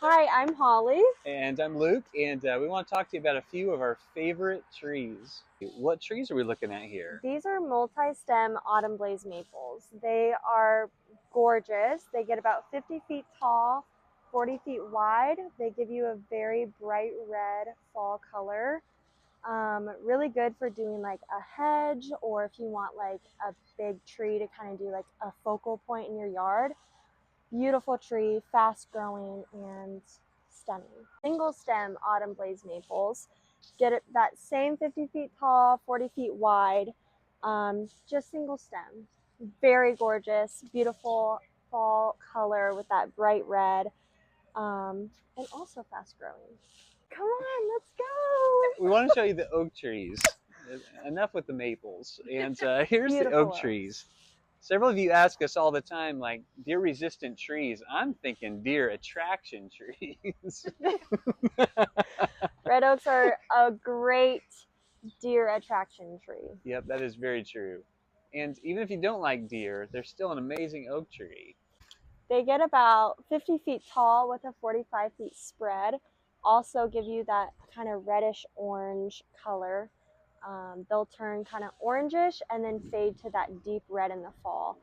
Hi, I'm Holly. And I'm Luke, and we want to talk to you about a few of our favorite trees. What trees are we looking at here? These are multi-stem autumn blaze maples. They are gorgeous. They get about 50 feet tall, 40 feet wide. They give you a very bright red fall color. Really good for doing like a hedge, or if you want like a big tree to kind of do like a focal point in your yard. Beautiful tree, fast growing and stunning. Single stem autumn blaze maples get it that same 50 feet tall, 40 feet wide, just single stem. Very gorgeous, beautiful fall color with that bright red, and also fast growing. Come on, let's go. We want to show you the oak trees. Enough with the maples. And here's the Beautiful oak oaks. trees. Several of you ask us all the time, like, deer resistant trees. I'm thinking deer attraction trees. Red oaks are a great deer attraction tree. Yep, that is very true. And even if you don't like deer, they're still an amazing oak tree. They get about 50 feet tall with a 45 feet spread. Also give you that kind of reddish orange color. They'll turn kind of orangish and then fade to that deep red in the fall.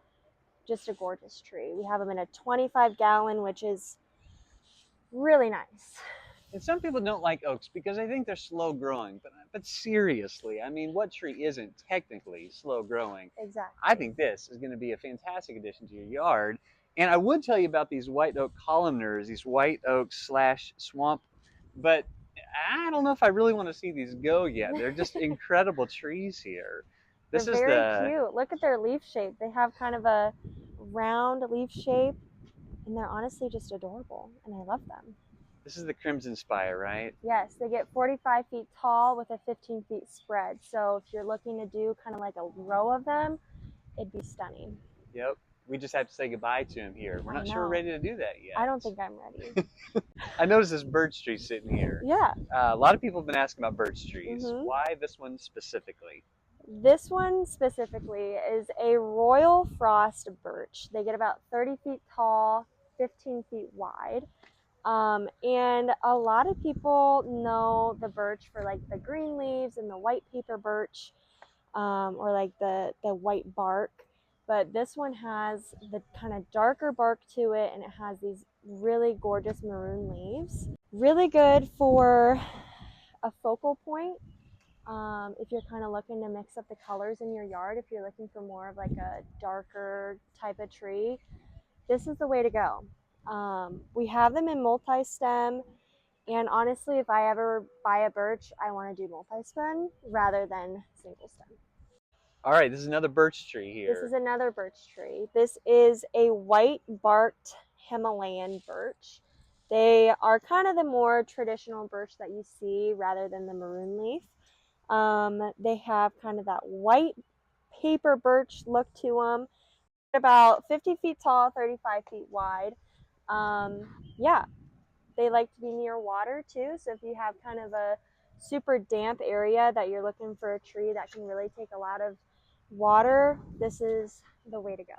Just a gorgeous tree. We have them in a 25-gallon, which is really nice. And some people don't like oaks because they think they're slow growing. But seriously, I mean, what tree isn't technically slow growing? Exactly. I think this is going to be a fantastic addition to your yard. And I would tell you about these white oak columnars, these white oak slash swamp, but I don't know if I really want to see these go yet. They're just incredible trees here. They're This is very the cute. Look at their leaf shape. They have kind of a round leaf shape, and they're honestly just adorable, and I love them. this is the crimson spire, right? Yes, they get 45 feet tall with a 15 feet spread. So if you're looking to do kind of like a row of them, it'd be stunning. Yep. We just have to say goodbye to him here. We're not sure we're ready to do that yet. I don't think I'm ready. I noticed this birch tree sitting here. Yeah. A lot of people have been asking about birch trees. Mm-hmm. Why this one specifically? This one specifically is a Royal Frost birch. They get about 30 feet tall, 15 feet wide. And a lot of people know the birch for like the green leaves and the white paper birch, or like the white bark. But this one has the kind of darker bark to it, and it has these really gorgeous maroon leaves. Really good for a focal point. If you're kind of looking to mix up the colors in your yard, if you're looking for more of like a darker type of tree, this is the way to go. We have them in multi-stem, and honestly, if I ever buy a birch, I want to do multi-stem rather than single stem. All right, this is another birch tree here. This is another birch tree. This is a white barked Himalayan birch. They are kind of the more traditional birch that you see rather than the maroon leaf. They have kind of that white paper birch look to them. About 50 feet tall, 35 feet wide. Yeah, they like to be near water too. So if you have kind of a super damp area that you're looking for a tree that can really take a lot of water, this is the way to go.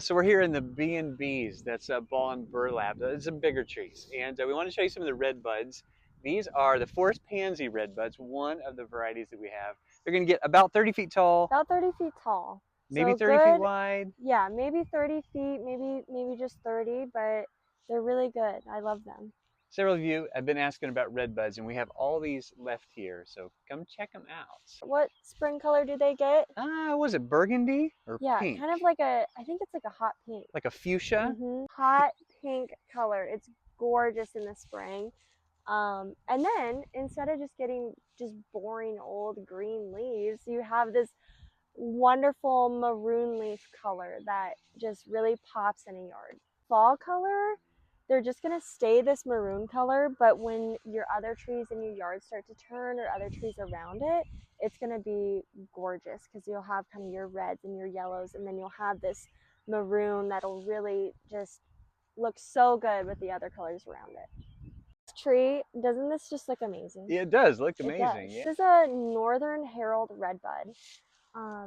So we're here in the B&Bs, that's ball and burlap. It's some bigger trees. And we want to show you some of the red buds. These are the forest pansy red buds, one of the varieties that we have. They're going to get about 30 feet tall. About 30 feet tall. Maybe so 30 feet wide. Yeah, maybe 30 feet, maybe just 30, but they're really good. I love them. Several of you have been asking about red buds, and we have all these left here, so come check them out. What spring color do they get? Was it burgundy or pink? Yeah, kind of like I think it's like a hot pink. Like a fuchsia? Mm-hmm. Hot pink color. It's gorgeous in the spring. And then instead of just getting just boring old green leaves, you have this wonderful maroon leaf color that just really pops in a yard. Fall color, they're just going to stay this maroon color, but when your other trees in your yard start to turn or other trees around it, it's going to be gorgeous because you'll have kind of your reds and your yellows, and then you'll have this maroon that'll really just look so good with the other colors around it. This tree, doesn't this just look amazing? Yeah, it does look amazing. Yeah. This is a Northern Herald redbud.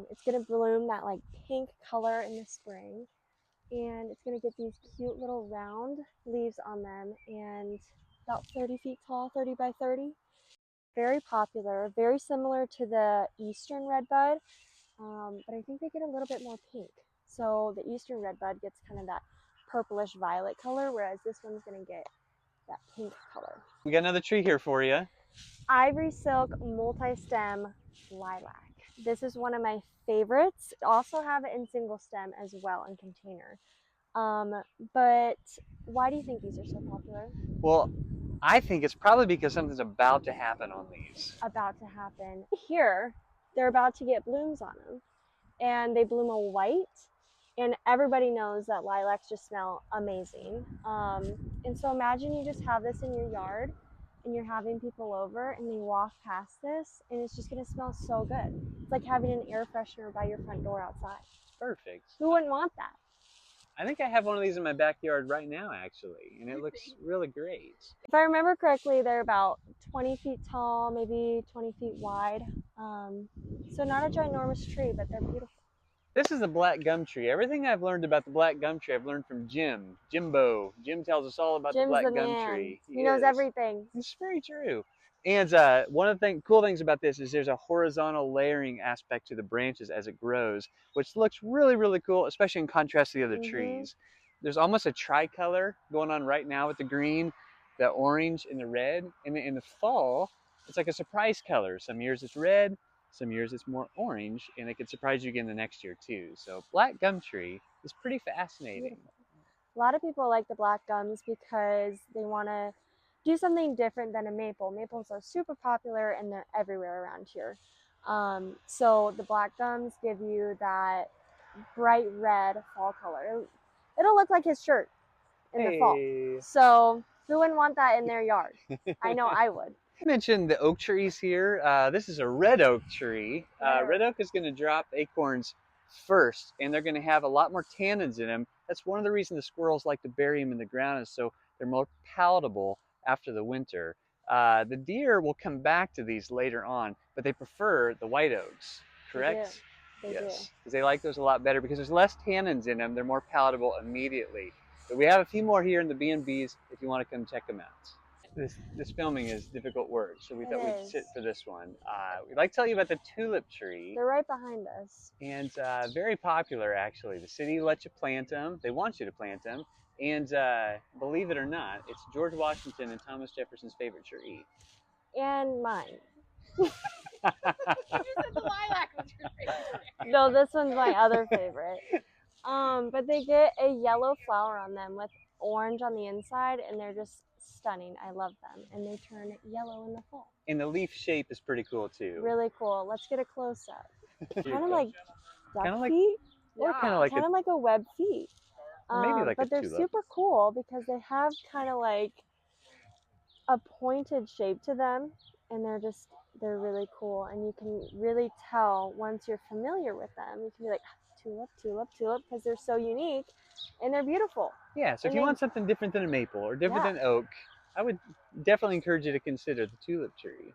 It's going to bloom that like pink color in the spring. and it's going to get these cute little round leaves on them, and about 30 feet tall, 30 by 30. Very popular, very similar to the Eastern redbud, but I think they get a little bit more pink. So the Eastern redbud gets kind of that purplish violet color, whereas this one's going to get that pink color. We got another tree here for you. Ivory silk multi-stem lilac. This is one of my favorites. Also have it in single stem as well in container. But why do you think these are so popular? Well, I think it's probably because something's about to happen on these. About to happen. Here, they're about to get blooms on them. And they bloom a white. And everybody knows that lilacs just smell amazing. And so imagine you just have this in your yard and you're having people over and they walk past this and it's just going to smell so good. It's like having an air freshener by your front door outside. Perfect. Who wouldn't want that? I think I have one of these in my backyard right now, actually, and it looks really great. If I remember correctly, they're about 20 feet tall, maybe 20 feet wide. So not a ginormous tree, but they're beautiful. This is a black gum tree. Everything I've learned about the black gum tree, I've learned from Jimbo. Jim tells us all about Jim's the black the gum man. tree. He knows everything. It's very true. And one of the cool things about this is there's a horizontal layering aspect to the branches as it grows, which looks really, really cool, especially in contrast to the other trees. There's almost a tricolor going on right now with the green, the orange, and the red. And in the fall, it's like a surprise color. Some years it's red, some years it's more orange, and it could surprise you again the next year too. So black gum tree is pretty fascinating. Beautiful. A lot of people like the black gums because they want to do something different than a maple. Maples are super popular and they're everywhere around here. So the black gums give you that bright red fall color. It'll look like his shirt in the fall. So who wouldn't want that in their yard? I know I would. I mentioned the oak trees here. This is a red oak tree. Red oak is going to drop acorns first, and they're going to have a lot more tannins in them. That's one of the reasons the squirrels like to bury them in the ground, is so they're more palatable after the winter. The deer will come back to these later on, but they prefer the white oaks, correct? They do. Yes, because they like those a lot better because there's less tannins in them. They're more palatable immediately. But we have a few more here in the B&Bs if you want to come check them out. This filming is difficult work, so we thought we'd sit for this one. We'd like to tell you about the tulip tree. They're right behind us. And very popular, actually. The city lets you plant them. They want you to plant them. And believe it or not, it's George Washington and Thomas Jefferson's favorite tree. And mine. You said the lilac was your favorite. No, this one's my other favorite. But they get a yellow flower on them with orange on the inside, and they're just stunning. I love them, and they turn yellow in the fall. And the leaf shape is pretty cool too. Really cool. Let's get a close up. Kind of like duck like, feet, or kind of like a web feet. Maybe like but they're super cool because they have kind of like a pointed shape to them, and they're really cool, and you can really tell once you're familiar with them. You can be like, tulip, tulip, tulip, because they're so unique and they're beautiful. Yeah, so if you want something different than a maple or different than oak, I would definitely encourage you to consider the tulip tree.